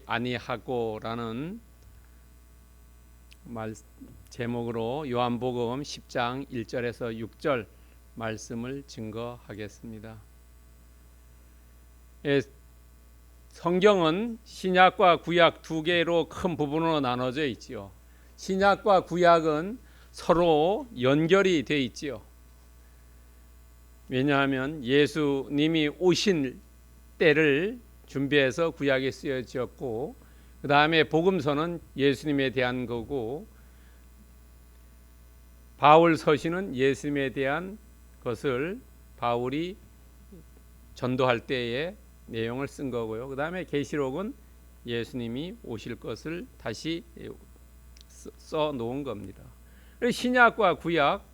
아니하고라는 제목으로 요한복음 10장 1절에서 6절 말씀을 증거하겠습니다. 성경은 신약과 구약 두 개로 큰 부분으로 나눠져 있지요. 신약과 구약은 서로 연결이 되어 있지요. 왜냐하면 예수님이 오신 때를 준비해서 구약에 쓰여졌고, 그 다음에 복음서는 예수님에 대한 거고, 바울 서신은 예수님에 대한 것을 바울이 전도할 때의 내용을 쓴 거고요. 그 다음에 계시록은 예수님이 오실 것을 다시 써 놓은 겁니다. 신약과 구약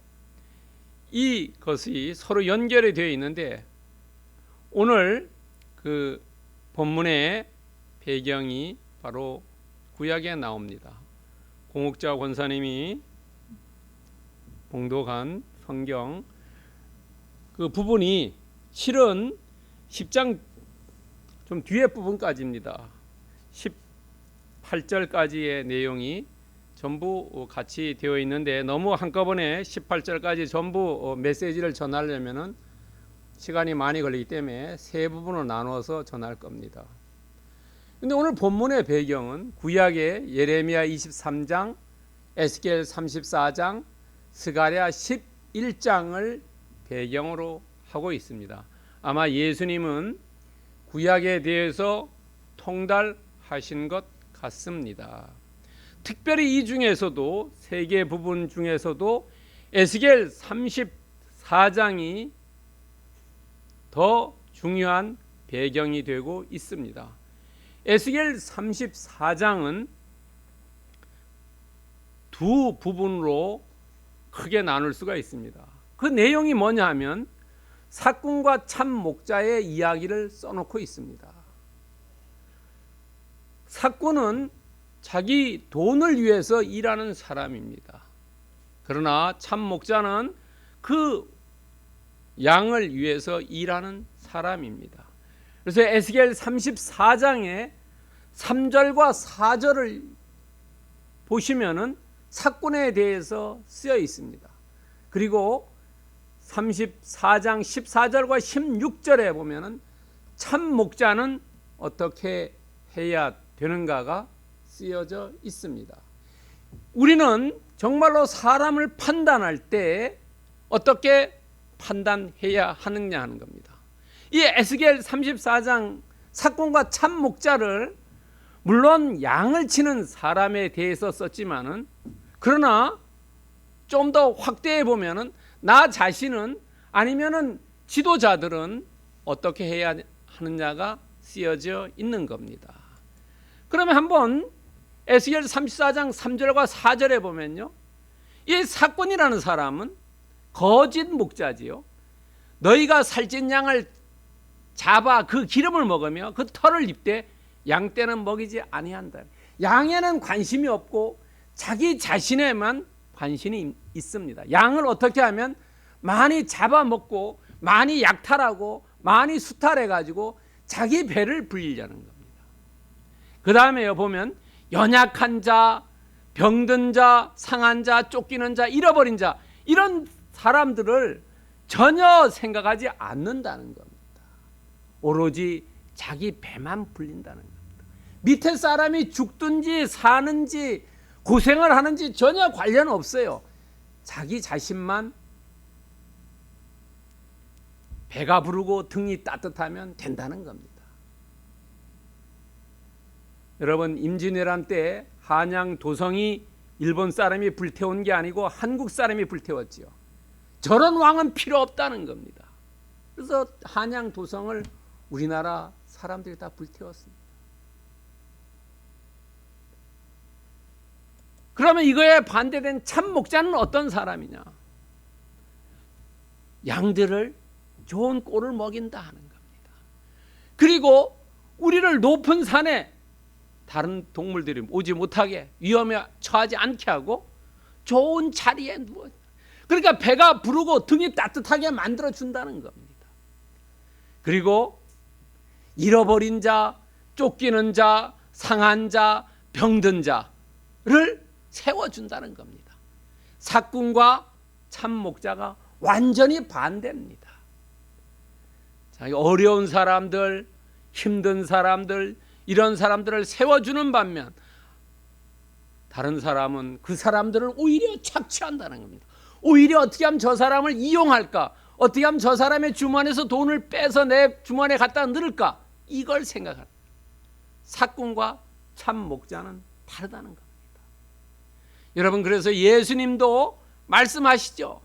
이것이 서로 연결이 되어 있는데, 오늘 그 본문의 배경이 바로 구약에 나옵니다. 공옥자 권사님이 봉독한 성경 그 부분이 실은 10장 좀 뒤에 부분까지입니다. 18절까지의 내용이 전부 같이 되어 있는데, 너무 한꺼번에 18절까지 전부 메시지를 전하려면 시간이 많이 걸리기 때문에 세 부분으로 나눠서 전할 겁니다. 근데 오늘 본문의 배경은 구약의 예레미야 23장, 에스겔 34장, 스가랴 11장을 배경으로 하고 있습니다. 아마 예수님은 구약에 대해서 통달하신 것 같습니다. 특별히 이 중에서도 세 개 부분 중에서도 에스겔 34장이 더 중요한 배경이 되고 있습니다. 에스겔 34장은 두 부분으로 크게 나눌 수가 있습니다. 그 내용이 뭐냐 하면 사꾼과 참 목자의 이야기를 써놓고 있습니다. 사꾼은 자기 돈을 위해서 일하는 사람입니다. 그러나 참 목자는 그 양을 위해서 일하는 사람입니다. 그래서 에스겔 34장의 3절과 4절을 보시면은 사꾼에 대해서 쓰여 있습니다. 그리고 34장 14절과 16절에 보면은 참 목자는 어떻게 해야 되는가가 쓰여져 있습니다. 우리는 정말로 사람을 판단할 때 어떻게 판단해야 하느냐 하는 겁니다. 이 에스겔 34장 사꾼과 참 목자를 물론 양을 치는 사람에 대해서 썼지만은, 그러나 좀 더 확대해 보면은 나 자신은 아니면은 지도자들은 어떻게 해야 하느냐가 쓰여져 있는 겁니다. 그러면 한번 에스겔 34장 3절과 4절에 보면요, 이 사꾼이라는 사람은 거짓 목자지요. 너희가 살찐 양을 잡아 그 기름을 먹으며 그 털을 입되 양떼는 먹이지 아니한다. 양에는 관심이 없고 자기 자신에만 관심이 있습니다. 양을 어떻게 하면 많이 잡아먹고 많이 약탈하고 많이 수탈해가지고 자기 배를 불리려는 겁니다. 그 다음에 보면 연약한 자, 병든 자, 상한 자, 쫓기는 자, 잃어버린 자, 이런 사람들을 전혀 생각하지 않는다는 겁니다. 오로지 자기 배만 불린다는 겁니다. 밑에 사람이 죽든지 사는지 고생을 하는지 전혀 관련 없어요. 자기 자신만 배가 부르고 등이 따뜻하면 된다는 겁니다. 여러분, 임진왜란 때 한양 도성이 일본 사람이 불태운 게 아니고 한국 사람이 불태웠지요. 저런 왕은 필요 없다는 겁니다. 그래서 한양 도성을 우리나라 사람들이 다 불태웠습니다. 그러면 이거에 반대된 참 목자는 어떤 사람이냐? 양들을 좋은 꼴을 먹인다 하는 겁니다. 그리고 우리를 높은 산에 다른 동물들이 오지 못하게, 위험에 처하지 않게 하고 좋은 자리에 누워, 그러니까 배가 부르고 등이 따뜻하게 만들어 준다는 겁니다. 그리고 잃어버린 자, 쫓기는 자, 상한 자, 병든 자를 세워준다는 겁니다. 삭군과 참 목자가 완전히 반대입니다. 자, 어려운 사람들, 힘든 사람들, 이런 사람들을 세워주는 반면 다른 사람은 그 사람들을 오히려 착취한다는 겁니다. 오히려 어떻게 하면 저 사람을 이용할까? 어떻게 하면 저 사람의 주머니에서 돈을 빼서 내 주머니에 갖다 넣을까? 이걸 생각합니다. 삭군과 참 목자는 다르다는 겁니다. 여러분, 그래서 예수님도 말씀하시죠.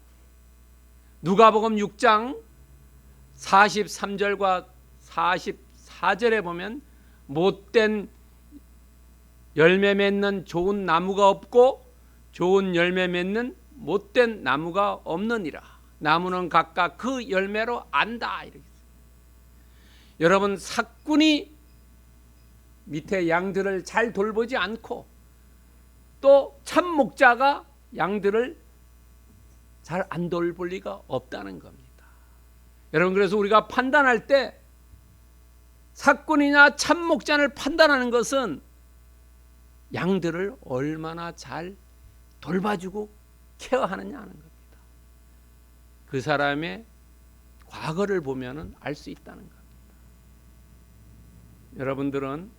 누가복음 6장 43절과 44절에 보면 못된 열매 맺는 좋은 나무가 없고 좋은 열매 맺는 못된 나무가 없느니라. 나무는 각각 그 열매로 안다. 이렇게. 여러분, 삭군이 밑에 양들을 잘 돌보지 않고 또 참 목자가 양들을 잘 안 돌볼 리가 없다는 겁니다. 여러분, 그래서 우리가 판단할 때 삭군이냐 참 목자를 판단하는 것은 양들을 얼마나 잘 돌봐주고 케어하느냐 하는 겁니다. 그 사람의 과거를 보면 알 수 있다는 겁니다. 여러분들은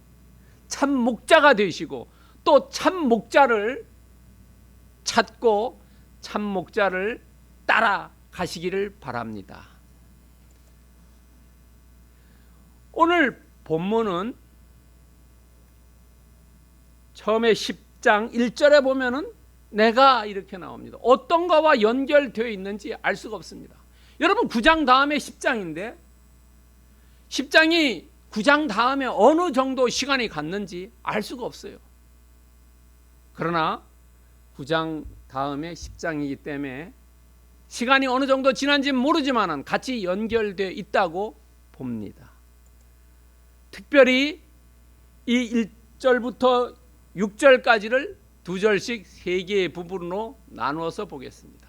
참 목자가 되시고 또 참 목자를 찾고 참 목자를 따라 가시기를 바랍니다. 오늘 본문은 처음에 10장 1절에 보면은 내가 이렇게 나옵니다. 어떤 거와 연결되어 있는지 알 수가 없습니다. 여러분, 9장 다음에 10장인데 10장이 9장 다음에 어느 정도 시간이 갔는지 알 수가 없어요. 그러나 9장 다음에 10장이기 때문에 시간이 어느 정도 지난지는 모르지만 같이 연결되어 있다고 봅니다. 특별히 이 1절부터 6절까지를 두 절씩 세 개의 부분으로 나누어서 보겠습니다.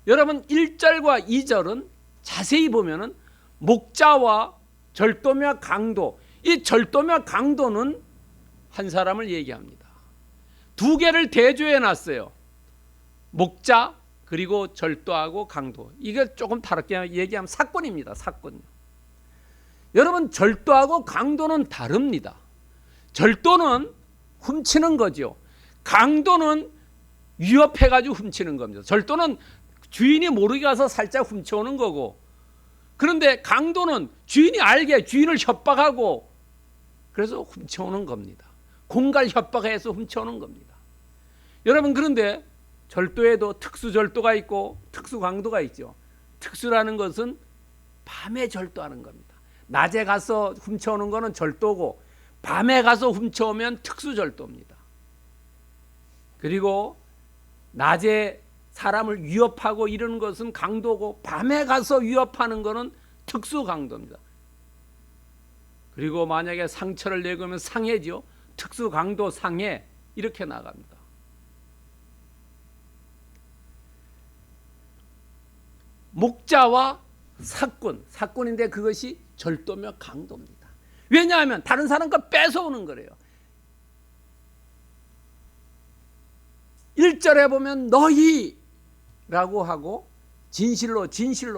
여러분, 1절과 2절은 자세히 보면은 목자와 절도며 강도, 이 절도며 강도는 한 사람을 얘기합니다. 두 개를 대조해 놨어요. 목자 그리고 절도하고 강도. 이게 조금 다르게 얘기하면 사건입니다. 사건요. 여러분, 절도하고 강도는 다릅니다. 절도는 훔치는 거죠. 강도는 위협해가지고 훔치는 겁니다. 절도는 주인이 모르게 가서 살짝 훔쳐오는 거고, 그런데 강도는 주인이 알게 주인을 협박하고 그래서 훔쳐오는 겁니다. 공갈 협박해서 훔쳐오는 겁니다. 여러분, 그런데 절도에도 특수절도가 있고 특수강도가 있죠. 특수라는 것은 밤에 절도하는 겁니다. 낮에 가서 훔쳐오는 것은 절도고 밤에 가서 훔쳐오면 특수절도입니다. 그리고 낮에 사람을 위협하고 이러는 것은 강도고 밤에 가서 위협하는 것은 특수강도입니다. 그리고 만약에 상처를 내거면 상해죠. 특수강도 상해 이렇게 나갑니다. 목자와 사꾼인데 그것이 절도며 강도입니다. 왜냐하면 다른 사람 거 뺏어오는 거래요. 1절에 보면 너희라고 하고 진실로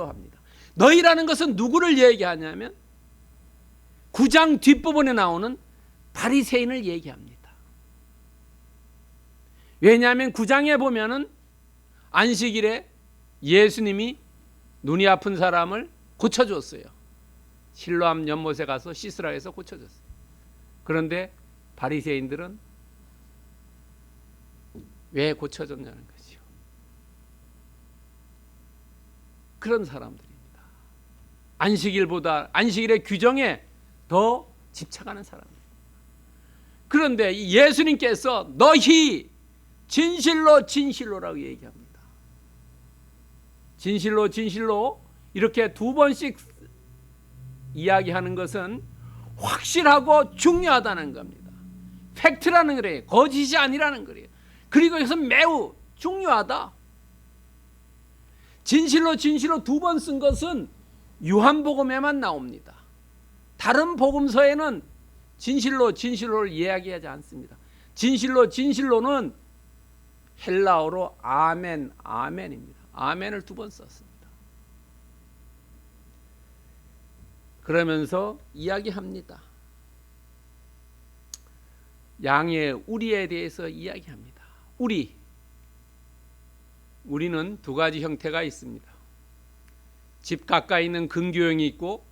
합니다. 너희라는 것은 누구를 얘기하냐면 9장 뒷부분에 나오는 바리새인을 얘기합니다. 왜냐하면 9장에 보면은 안식일에 예수님이 눈이 아픈 사람을 고쳐줬어요. 실로암 연못에 가서 씻으라 해서 고쳐줬어요. 그런데 바리새인들은 왜 고쳐줬냐는 거죠. 그런 사람들입니다. 안식일의 규정에 더 집착하는 사람입니다. 그런데 예수님께서 너희 진실로라고 얘기합니다. 진실로 이렇게 두 번씩 이야기하는 것은 확실하고 중요하다는 겁니다. 팩트라는 거래요. 거짓이 아니라는 거래요. 그리고 이것은 매우 중요하다. 진실로 두 번 쓴 것은 요한복음에만 나옵니다. 다른 복음서에는 진실로 진실로를 이야기하지 않습니다. 진실로 진실로는 헬라어로 아멘, 아멘입니다. 아멘을 2번 썼습니다. 그러면서 이야기합니다. 양의 우리에 대해서 이야기합니다. 우리는 2가지 형태가 있습니다. 집 가까이 있는 근교형이 있고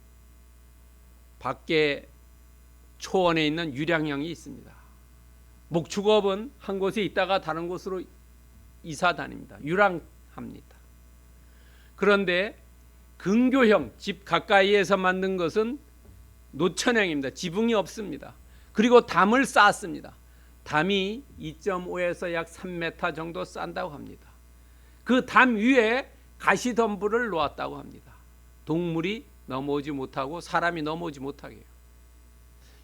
밖에 초원에 있는 유량형이 있습니다. 목축업은 한 곳에 있다가 다른 곳으로 이사 다닙니다. 유랑합니다. 그런데 근교형, 집 가까이에서 만든 것은 노천형입니다. 지붕이 없습니다. 그리고 담을 쌓았습니다. 담이 2.5에서 약 3m 정도 쌓는다고 합니다. 그 담 위에 가시덤불을 놓았다고 합니다. 동물이 넘어오지 못하고 사람이 넘어오지 못하게 해요.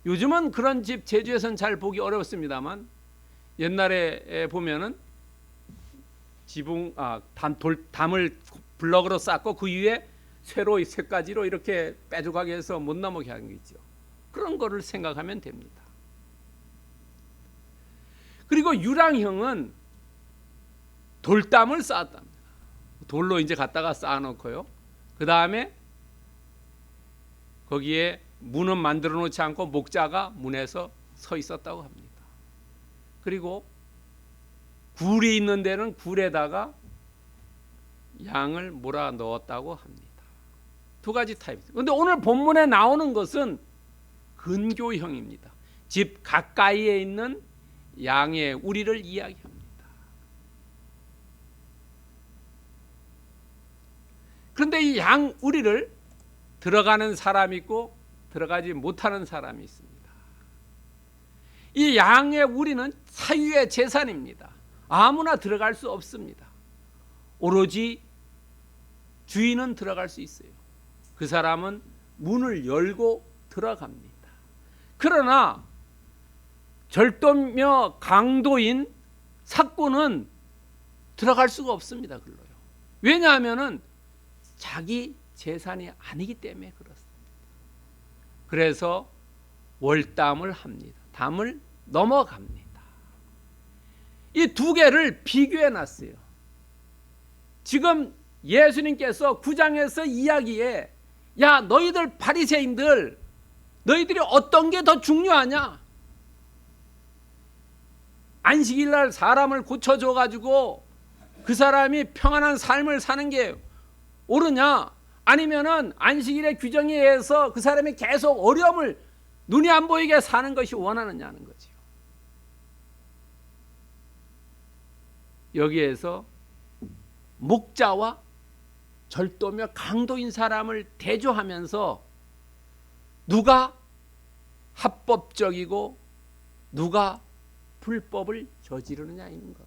요즘은 그런 집 제주에서는 잘 보기 어렵습니다만 옛날에 보면은 담을 블럭으로 쌓고 그 위에 쇠로 쇠가지로 이렇게 빼죽하게 해서 못 넘어게 하는 게 있죠. 그런 거를 생각하면 됩니다. 그리고 유랑형은 돌담을 쌓았답니다. 돌로 이제 갖다가 쌓아놓고요. 그 다음에 거기에 문은 만들어 놓지 않고 목자가 문에서 서 있었다고 합니다. 그리고 굴이 있는 데는 굴에다가 양을 몰아 넣었다고 합니다. 2가지 타입입니다. 그런데 오늘 본문에 나오는 것은 근교형입니다. 집 가까이에 있는 양의 우리를 이야기합니다. 그런데 이 양 우리를 들어가는 사람이 있고 들어가지 못하는 사람이 있습니다. 이 양의 우리는 사유의 재산입니다. 아무나 들어갈 수 없습니다. 오로지 주인은 들어갈 수 있어요. 그 사람은 문을 열고 들어갑니다. 그러나 절도며 강도인 삭고는 들어갈 수가 없습니다. 글로요. 왜냐하면은 자기 재산이 아니기 때문에 그렇습니다. 그래서 월담을 합니다. 담을 넘어갑니다. 이 2개를 비교해 놨어요. 지금 예수님께서 9장에서 이야기에 야 너희들 바리새인들 너희들이 어떤 게 더 중요하냐? 안식일 날 사람을 고쳐줘 가지고 그 사람이 평안한 삶을 사는 게 옳으냐? 아니면은 안식일의 규정에 의해서 그 사람이 계속 어려움을 눈이 안 보이게 사는 것이 원하느냐는 거지요. 여기에서 목자와 절도며 강도인 사람을 대조하면서 누가 합법적이고 누가 불법을 저지르느냐 있는 겁니다.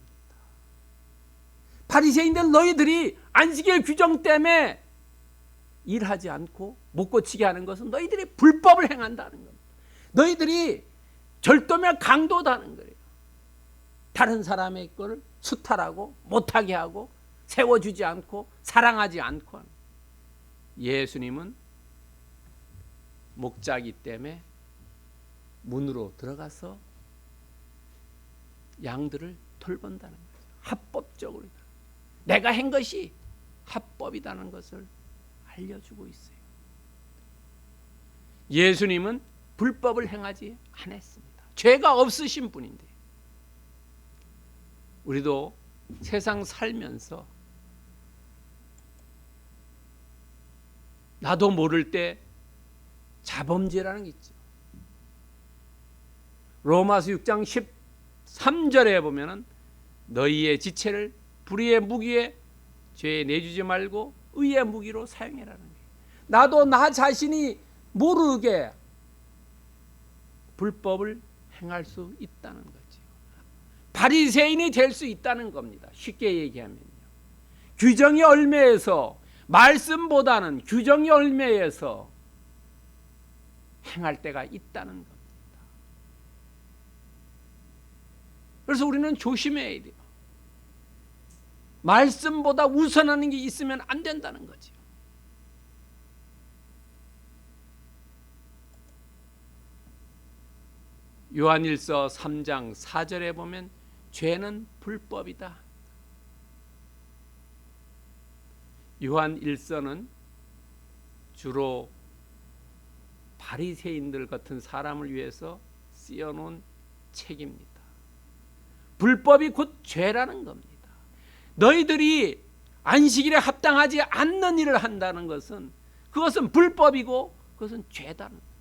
바리새인들 너희들이 안식일 규정 때문에 일하지 않고 못 고치게 하는 것은 너희들이 불법을 행한다는 겁니다. 너희들이 절도며 강도다는 거예요. 다른 사람의 것을 수탈하고 못하게 하고 세워주지 않고 사랑하지 않고 하는. 예수님은 목자이기 때문에 문으로 들어가서 양들을 돌본다는 거죠. 합법적으로 내가 한 것이 합법이라는 것을 알려주고 있어요. 예수님은 불법을 행하지 않았습니다. 죄가 없으신 분인데 우리도 세상 살면서 나도 모를 때 자범죄라는 게 있죠. 로마서 6장 13절에 보면은 너희의 지체를 불의의 무기에 죄에 내주지 말고 의의 무기로 사용해라는 거예요. 나도 나 자신이 모르게 불법을 행할 수 있다는 거죠. 바리새인이 될 수 있다는 겁니다. 쉽게 얘기하면요. 규정이 얽매여서 말씀보다는 규정이 얽매여서 행할 때가 있다는 겁니다. 그래서 우리는 조심해야 돼요. 말씀보다 우선하는 게 있으면 안 된다는 거죠. 요한일서 3장 4절에 보면 죄는 불법이다. 요한일서는 주로 바리새인들 같은 사람을 위해서 쓰여놓은 책입니다. 불법이 곧 죄라는 겁니다. 너희들이 안식일에 합당하지 않는 일을 한다는 것은 그것은 불법이고 그것은 죄다는 거예요.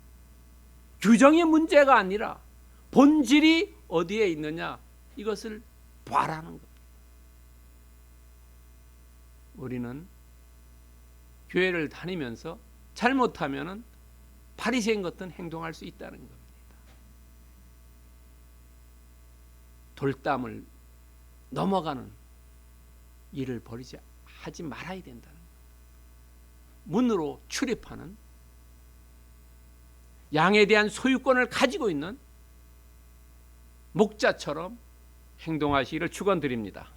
규정의 문제가 아니라 본질이 어디에 있느냐 이것을 봐라는 겁니다. 우리는 교회를 다니면서 잘못하면 바리새인 같은 행동할 수 있다는 겁니다. 돌담을 넘어가는 일을 하지 말아야 된다는 거예요. 문으로 출입하는 양에 대한 소유권을 가지고 있는 목자처럼 행동하시기를 축원드립니다.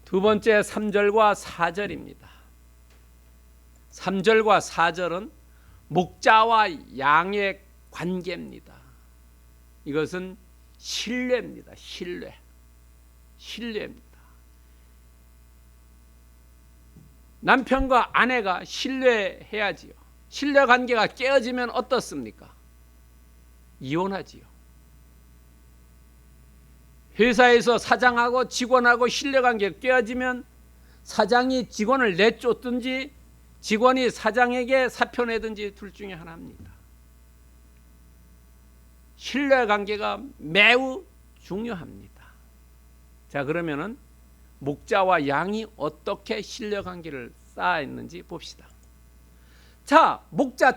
두 번째 3절과 4절입니다. 3절과 4절은 목자와 양의 관계입니다. 이것은 신뢰입니다. 신뢰입니다. 남편과 아내가 신뢰해야지요. 신뢰 관계가 깨어지면 어떻습니까? 이혼하지요. 회사에서 사장하고 직원하고 신뢰 관계가 깨어지면 사장이 직원을 내쫓든지 직원이 사장에게 사표 내든지 둘 중에 하나입니다. 신뢰 관계가 매우 중요합니다. 자, 그러면은 목자와 양이 어떻게 신뢰 관계를 쌓았는지 봅시다. 자,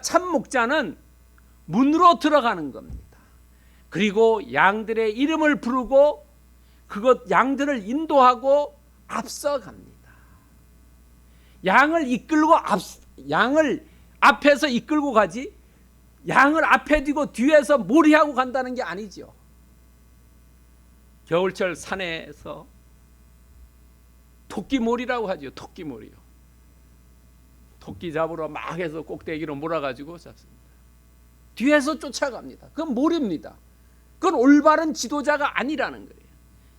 참 목자는 문으로 들어가는 겁니다. 그리고 양들의 이름을 부르고 양들을 인도하고 앞서갑니다. 양을 앞에서 이끌고 가지 양을 앞에 두고 뒤에서 몰이하고 간다는 게 아니죠. 겨울철 산에서 토끼몰이라고 하죠. 토끼몰이요. 토끼 잡으러 막 해서 꼭대기로 몰아가지고 잡습니다. 뒤에서 쫓아갑니다. 그건 몰입니다. 그건 올바른 지도자가 아니라는 거예요.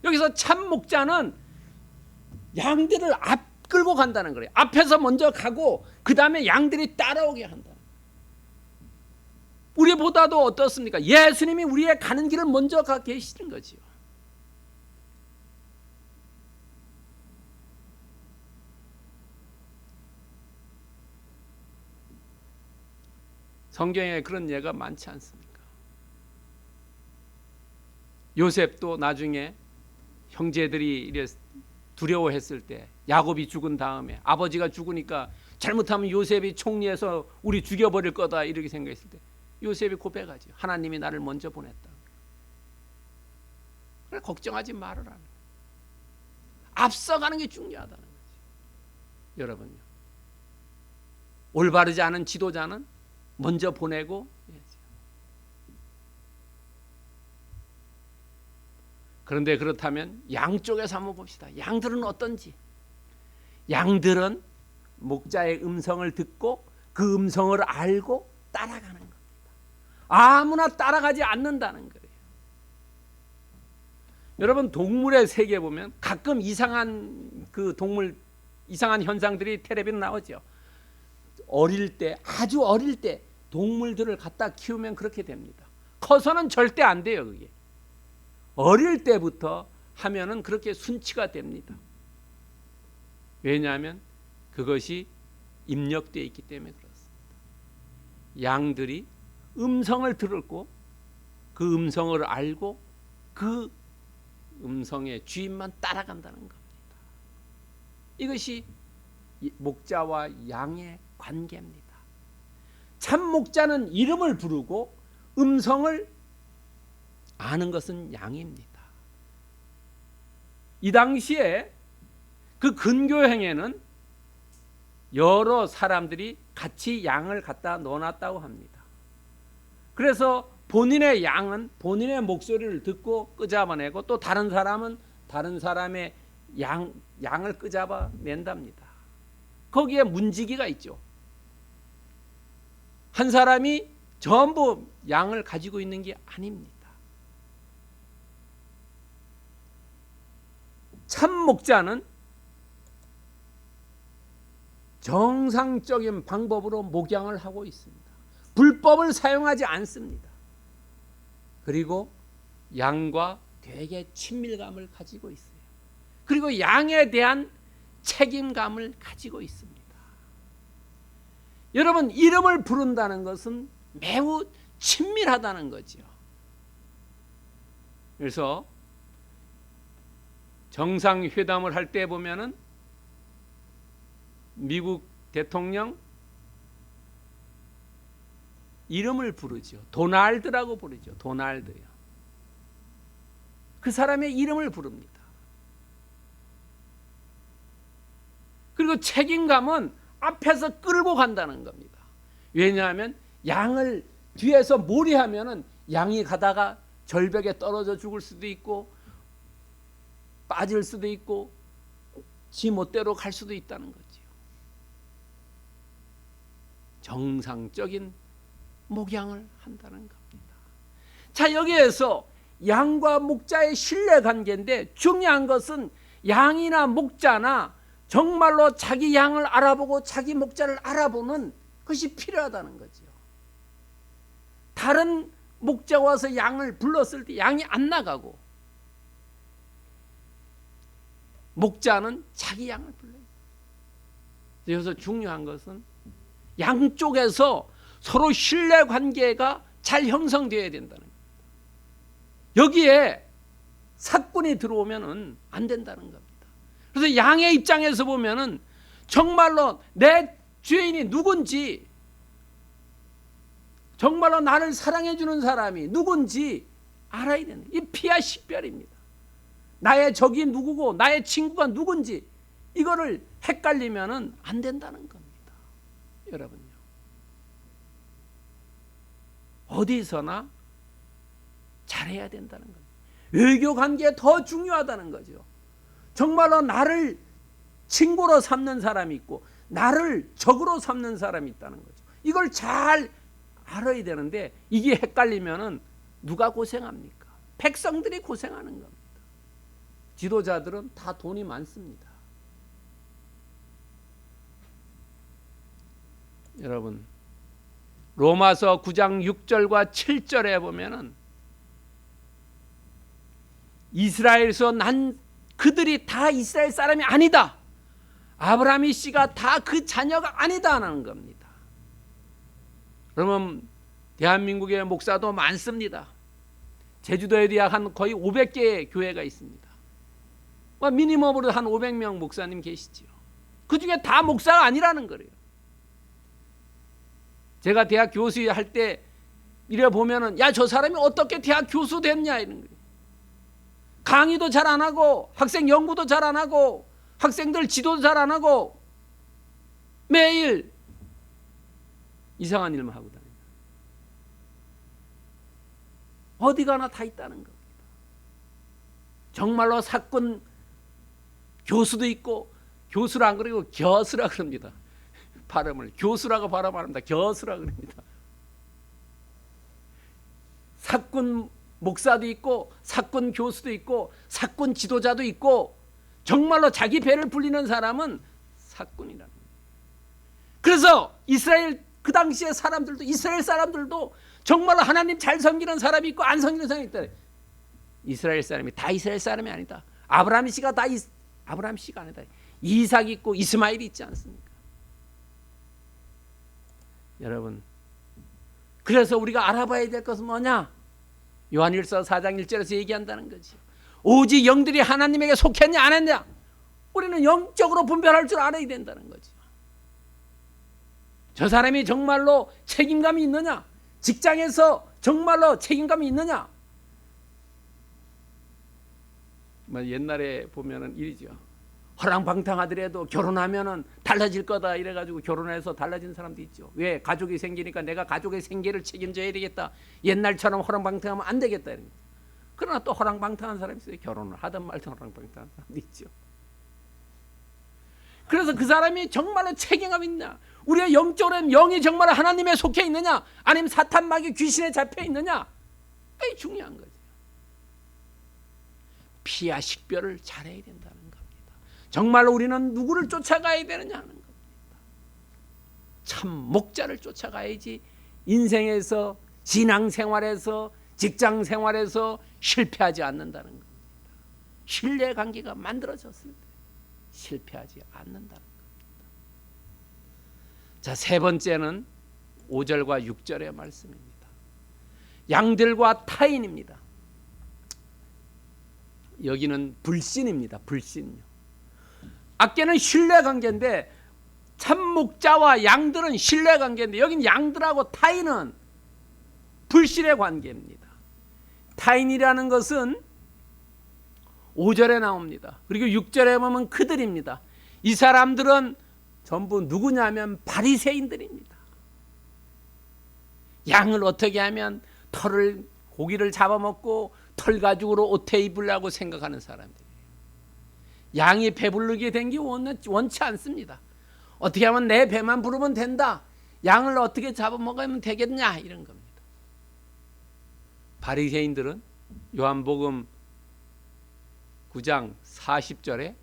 여기서 참 목자는 양들을 끌고 간다는 거예요. 앞에서 먼저 가고 그 다음에 양들이 따라오게 한다. 우리보다도 어떻습니까? 예수님이 우리의 가는 길을 먼저 가 계시는 거지요. 성경에 그런 예가 많지 않습니까? 요셉도 나중에 형제들이 두려워했을 때 야곱이 죽은 다음에 아버지가 죽으니까 잘못하면 요셉이 총리해서 우리 죽여버릴 거다 이렇게 생각했을 때 요셉이 고백하죠. 하나님이 나를 먼저 보냈다. 그래, 걱정하지 말아라. 앞서가는 게 중요하다는 거죠. 여러분요, 올바르지 않은 지도자는 먼저 보내고 해야죠. 그런데 그렇다면 양쪽에서 한번 봅시다. 양들은 어떤지. 양들은 목자의 음성을 듣고 그 음성을 알고 따라가는 겁니다. 아무나 따라가지 않는다는 거예요. 여러분, 동물의 세계에 보면 가끔 이상한 현상들이 텔레비전 나오죠. 아주 어릴 때 동물들을 갖다 키우면 그렇게 됩니다. 커서는 절대 안 돼요. 그게 어릴 때부터 하면은 그렇게 순치가 됩니다. 왜냐하면 그것이 입력되어 있기 때문에 그렇습니다. 양들이 음성을 들었고 그 음성을 알고 그 음성의 주인만 따라간다는 겁니다. 이것이 목자와 양의 관계입니다. 참 목자는 이름을 부르고 음성을 아는 것은 양입니다. 이 당시에 그 근교행에는 여러 사람들이 같이 양을 갖다 넣어놨다고 합니다. 그래서 본인의 양은 본인의 목소리를 듣고 끄잡아내고 또 다른 사람은 다른 사람의 양을 끄잡아 낸답니다. 거기에 문지기가 있죠. 한 사람이 전부 양을 가지고 있는 게 아닙니다. 참 목자는 정상적인 방법으로 목양을 하고 있습니다. 불법을 사용하지 않습니다. 그리고 양과 되게 친밀감을 가지고 있어요. 그리고 양에 대한 책임감을 가지고 있습니다. 여러분, 이름을 부른다는 것은 매우 친밀하다는 거죠. 그래서 정상회담을 할 때 보면은 미국 대통령 이름을 부르죠. 도널드라고 부르죠. 도널드요. 그 사람의 이름을 부릅니다. 그리고 책임감은 앞에서 끌고 간다는 겁니다. 왜냐하면 양을 뒤에서 몰이하면은 양이 가다가 절벽에 떨어져 죽을 수도 있고 빠질 수도 있고 지 멋대로 갈 수도 있다는 거죠. 정상적인 목양을 한다는 겁니다. 자, 여기에서 양과 목자의 신뢰 관계인데 중요한 것은 양이나 목자나 정말로 자기 양을 알아보고 자기 목자를 알아보는 것이 필요하다는 거죠. 다른 목자가 와서 양을 불렀을 때 양이 안 나가고 목자는 자기 양을 불러요. 그래서 중요한 것은 양쪽에서 서로 신뢰 관계가 잘 형성되어야 된다는 겁니다. 여기에 사건이 들어오면은 안 된다는 겁니다. 그래서 양의 입장에서 보면은 정말로 내 주인이 누군지, 정말로 나를 사랑해 주는 사람이 누군지 알아야 되는, 이 피와 식별입니다. 나의 적이 누구고 나의 친구가 누군지 이거를 헷갈리면은 안 된다는 겁니다. 여러분요, 어디서나 잘해야 된다는 겁니다. 외교 관계에 더 중요하다는 거죠. 정말로 나를 친구로 삼는 사람이 있고 나를 적으로 삼는 사람이 있다는 거죠. 이걸 잘 알아야 되는데 이게 헷갈리면은 누가 고생합니까? 백성들이 고생하는 겁니다. 지도자들은 다 돈이 많습니다. 여러분, 로마서 9장 6절과 7절에 보면은 이스라엘에서 난 그들이 다 이스라엘 사람이 아니다. 아브라함의 씨가 다 그 자녀가 아니다라는 겁니다. 그러면 대한민국의 목사도 많습니다. 제주도에 대학 한 거의 500개의 교회가 있습니다. 미니멈으로 한 500명 목사님 계시죠. 그 중에 다 목사가 아니라는 거예요. 제가 대학 교수 할 때 이래 보면은 야, 저 사람이 어떻게 대학 교수 됐냐 이런 거예요. 강의도 잘 안 하고 학생 연구도 잘 안 하고 학생들 지도도 잘 안 하고 매일 이상한 일만 하고 다닙니다. 어디 가나 다 있다는 겁니다. 정말로 사건 교수도 있고, 교수라 안 그러고 겨수라 그럽니다. 발음을 교수라고 발음합니다. 겨수라 그럽니다. 사건 목사도 있고 사건 교수도 있고 사건 지도자도 있고 정말로 자기 배를 불리는 사람은 사건이라는 거예요. 그래서 이스라엘 그 당시에 사람들도, 이스라엘 사람들도 정말로 하나님 잘 섬기는 사람이 있고 안 섬기는 사람이 있다. 이스라엘 사람이 다 이스라엘 사람이 아니다. 아브라함 씨가 다 아브라함 씨가 아니다. 이삭이 있고 이스마엘이 있지 않습니까? 여러분, 그래서 우리가 알아봐야 될 것은 뭐냐? 요한일서 4장 1절에서 얘기한다는 거지. 오직 영들이 하나님에게 속했냐 안 했냐? 우리는 영적으로 분별할 줄 알아야 된다는 거죠. 저 사람이 정말로 책임감이 있느냐? 직장에서 정말로 책임감이 있느냐? 옛날에 보면은 일이죠. 허랑방탕하더라도 결혼하면은 달라질 거다 이래가지고 결혼해서 달라진 사람도 있죠. 왜? 가족이 생기니까 내가 가족의 생계를 책임져야 되겠다. 옛날처럼 허랑방탕하면 안 되겠다. 그러나 또 허랑방탕한 사람이 있어요. 결혼을 하든 말든 허랑방탕한 사람도 있죠. 그래서 그 사람이 정말로 책임감이 있냐? 우리의 영적으로 영이 정말 하나님에 속해 있느냐? 아니면 사탄 마귀 귀신에 잡혀 있느냐? 그게 중요한 거죠. 피와 식별을 잘해야 된다는 거예요. 정말로 우리는 누구를 쫓아가야 되느냐 하는 겁니다. 참 목자를 쫓아가야지 인생에서, 신앙생활에서, 직장생활에서 실패하지 않는다는 겁니다. 신뢰관계가 만들어졌을 때 실패하지 않는다는 겁니다. 자, 세 번째는 5절과 6절의 말씀입니다. 양들과 타인입니다. 여기는 불신입니다. 불신요. 아까는 신뢰관계인데, 참 목자와 양들은 신뢰관계인데, 여긴 양들하고 타인은 불신의 관계입니다. 타인이라는 것은 5절에 나옵니다. 그리고 6절에 보면 그들입니다. 이 사람들은 전부 누구냐면 바리새인들입니다. 양을 어떻게 하면 고기를 잡아먹고 털 가죽으로 옷에 입으려고 생각하는 사람들이에요. 양이 배부르게 된 게 원치 않습니다. 어떻게 하면 내 배만 부르면 된다. 양을 어떻게 잡아먹으면 되겠냐, 이런 겁니다. 바리새인들은 요한복음 9장 40절에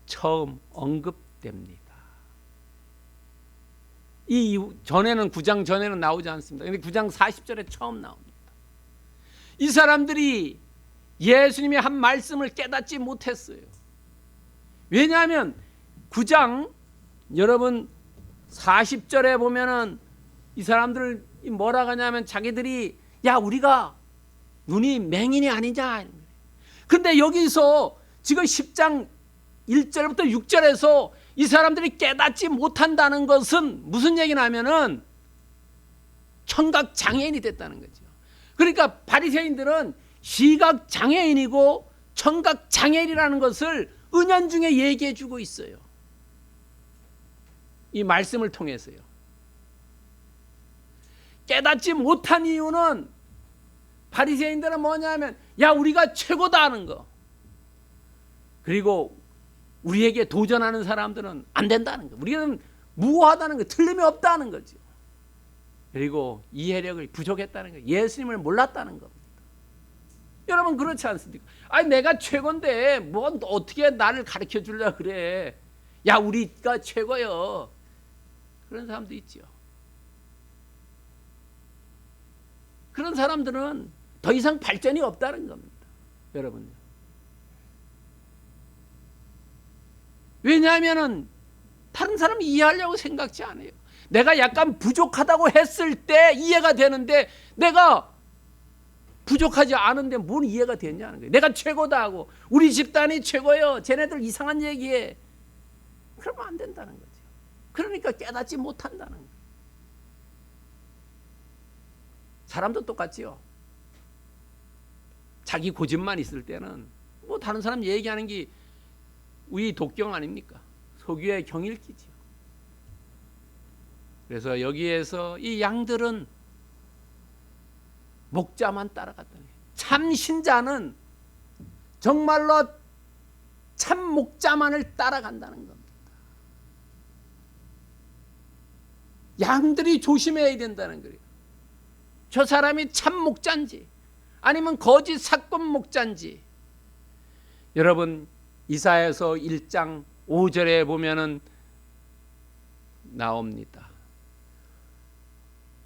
처음 언급됩니다. 이 전에는 9장 전에는 나오지 않습니다. 그런데 9장 40절에 처음 나옵니다. 이 사람들이 예수님이 한 말씀을 깨닫지 못했어요. 왜냐하면 9장 여러분 40절에 보면은 이 사람들 뭐라 하냐면 자기들이 야 우리가 눈이 맹인이 아니냐. 근데 여기서 지금 10장 1절부터 6절에서 이 사람들이 깨닫지 못한다는 것은 무슨 얘기냐 하면은 청각 장애인이 됐다는 거죠. 그러니까 바리새인들은 시각 장애인이고 청각 장애인이라는 것을 은연중에 얘기해 주고 있어요. 이 말씀을 통해서요. 깨닫지 못한 이유는 바리새인들은 뭐냐면 야 우리가 최고다 하는 거. 그리고 우리에게 도전하는 사람들은 안 된다는 거. 우리는 무고하다는 거, 틀림이 없다는 거죠. 그리고 이해력이 부족했다는 거, 예수님을 몰랐다는 겁니다. 여러분 그렇지 않습니까? 아니 내가 최고인데 뭐 어떻게 나를 가르쳐 주려 그래? 야 우리가 최고요. 그런 사람도 있죠. 그런 사람들은 더 이상 발전이 없다는 겁니다. 여러분. 왜냐하면 다른 사람이 이해하려고 생각지 않아요. 내가 약간 부족하다고 했을 때 이해가 되는데 내가 부족하지 않은데 뭔 이해가 되냐는 거예요. 내가 최고다 하고 우리 집단이 최고요. 쟤네들 이상한 얘기해. 그러면 안 된다는 거죠. 그러니까 깨닫지 못한다는 거예요. 사람도 똑같지요. 자기 고집만 있을 때는 뭐 다른 사람 얘기하는 게 우리 독경 아닙니까? 소규의 경일기죠. 그래서 여기에서 이 양들은 목자만 따라갔다는 거예요. 참 신자는 정말로 참 목자만을 따라간다는 겁니다. 양들이 조심해야 된다는 거예요. 저 사람이 참 목자인지 아니면 거짓 사건 목자인지. 여러분 이사야서 1장 5절에 보면은 나옵니다.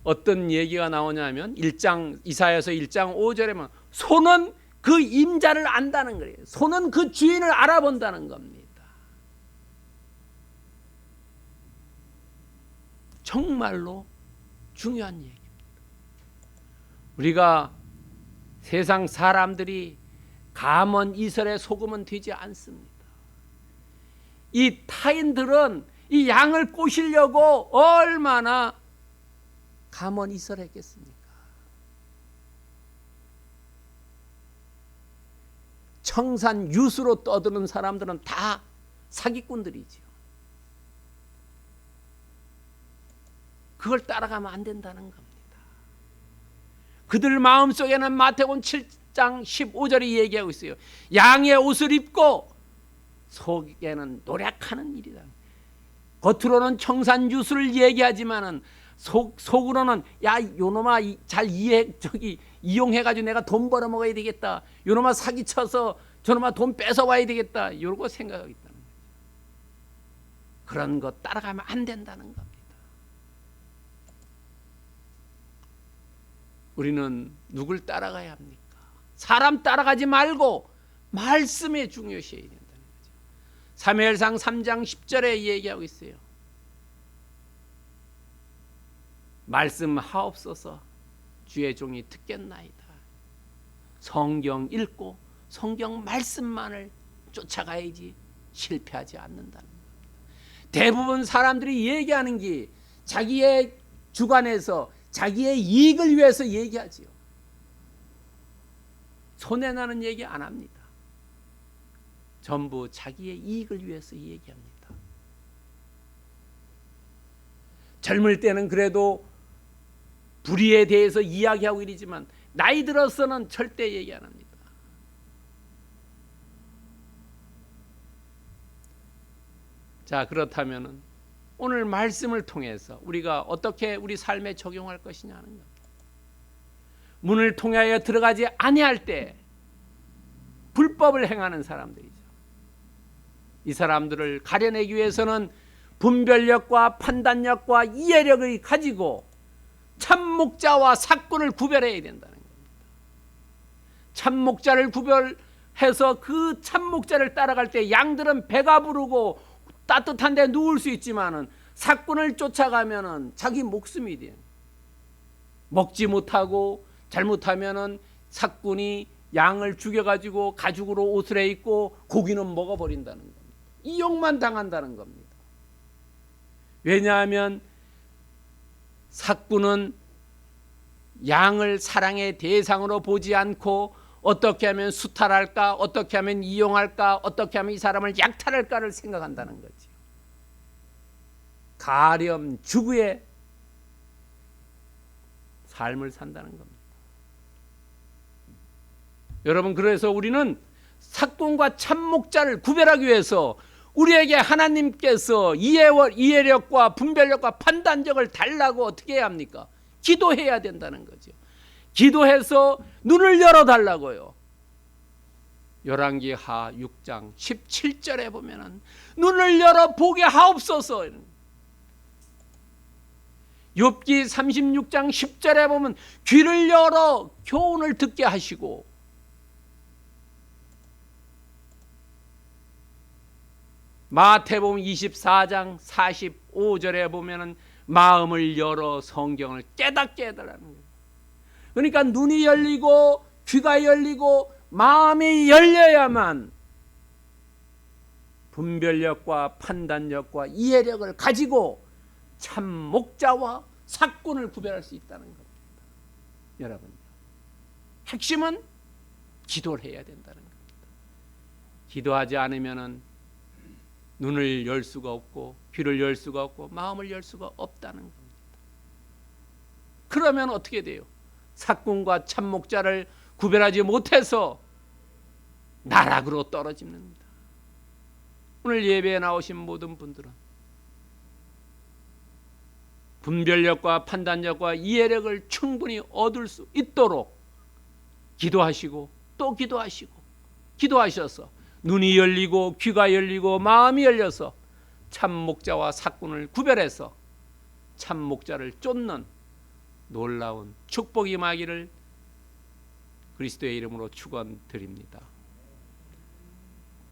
어떤 얘기가 나오냐면 이사야서 1장 5절에 보면 소는 그 임자를 안다는 거예요. 소는 그 주인을 알아본다는 겁니다. 정말로 중요한 얘기입니다. 우리가 세상 사람들이 감언 이설에 속으면 되지 않습니다. 이 타인들은 이 양을 꼬시려고 얼마나 감언 이설했겠습니까? 청산 유수로 떠드는 사람들은 다 사기꾼들이지요. 그걸 따라가면 안 된다는 겁니다. 그들 마음속에는 마태복음 7장 15절이 얘기하고 있어요. 양의 옷을 입고 속에는 노력하는 일이다. 겉으로는 청산유수를 얘기하지만은 속으로는 야 요놈아 잘 이용해가지고 내가 돈 벌어 먹어야 되겠다. 요놈아 사기쳐서 저놈아 돈 뺏어 와야 되겠다. 이러고 생각하고 있다는 거예요. 그런 것 따라가면 안 된다는 겁니다. 우리는 누굴 따라가야 합니까? 사람 따라가지 말고 말씀에 중요시해야 된다는 거죠. 사무엘상 3장 10절에 얘기하고 있어요. 말씀하옵소서 주의 종이 듣겠나이다. 성경 읽고 성경 말씀만을 쫓아가야지 실패하지 않는다는 겁니다. 대부분 사람들이 얘기하는 게 자기의 주관에서 자기의 이익을 위해서 얘기하지요. 손해나는 얘기 안 합니다. 전부 자기의 이익을 위해서 얘기합니다. 젊을 때는 그래도 불의에 대해서 이야기하고 이러지만 나이 들어서는 절대 얘기 안 합니다. 자, 그렇다면 오늘 말씀을 통해서 우리가 어떻게 우리 삶에 적용할 것이냐는 겁니다. 문을 통하여 들어가지 아니할 때 불법을 행하는 사람들이죠. 이 사람들을 가려내기 위해서는 분별력과 판단력과 이해력을 가지고 참목자와 삭꾼을 구별해야 된다는 겁니다. 참목자를 구별해서 그 참목자를 따라갈 때 양들은 배가 부르고 따뜻한 데 누울 수 있지만은 삭꾼을 쫓아가면은 자기 목숨이 돼요. 먹지 못하고 잘못하면은 삭꾼이 양을 죽여가지고 가죽으로 옷을 해 입고 고기는 먹어버린다는 겁니다. 이용만 당한다는 겁니다. 왜냐하면 삭꾼은 양을 사랑의 대상으로 보지 않고 어떻게 하면 수탈할까, 어떻게 하면 이용할까, 어떻게 하면 이 사람을 약탈할까를 생각한다는 거죠. 가렴 주구의 삶을 산다는 겁니다. 여러분, 그래서 우리는 삭꾼과 참목자를 구별하기 위해서 우리에게 하나님께서 이해력과 분별력과 판단력을 달라고 어떻게 해야 합니까? 기도해야 된다는 거죠. 기도해서 눈을 열어달라고요. 열왕기하 6장 17절에 보면은 눈을 열어 보게 하옵소서. 욥기 36장 10절에 보면 귀를 열어 교훈을 듣게 하시고, 마태복음 24장 45절에 보면은 마음을 열어 성경을 깨닫게 해달라는 거예요. 그러니까 눈이 열리고 귀가 열리고 마음이 열려야만 분별력과 판단력과 이해력을 가지고 참 목자와 삭꾼을 구별할 수 있다는 겁니다. 여러분, 핵심은 기도를 해야 된다는 겁니다. 기도하지 않으면은 눈을 열 수가 없고 귀를 열 수가 없고 마음을 열 수가 없다는 겁니다. 그러면 어떻게 돼요? 삭꾼과 참목자를 구별하지 못해서 나락으로 떨어집니다. 오늘 예배에 나오신 모든 분들은 분별력과 판단력과 이해력을 충분히 얻을 수 있도록 기도하시고 또 기도하시고 기도하셔서 눈이 열리고 귀가 열리고 마음이 열려서 참목자와 삭꾼을 구별해서 참목자를 쫓는 놀라운 축복이 임하기를 그리스도의 이름으로 축원드립니다.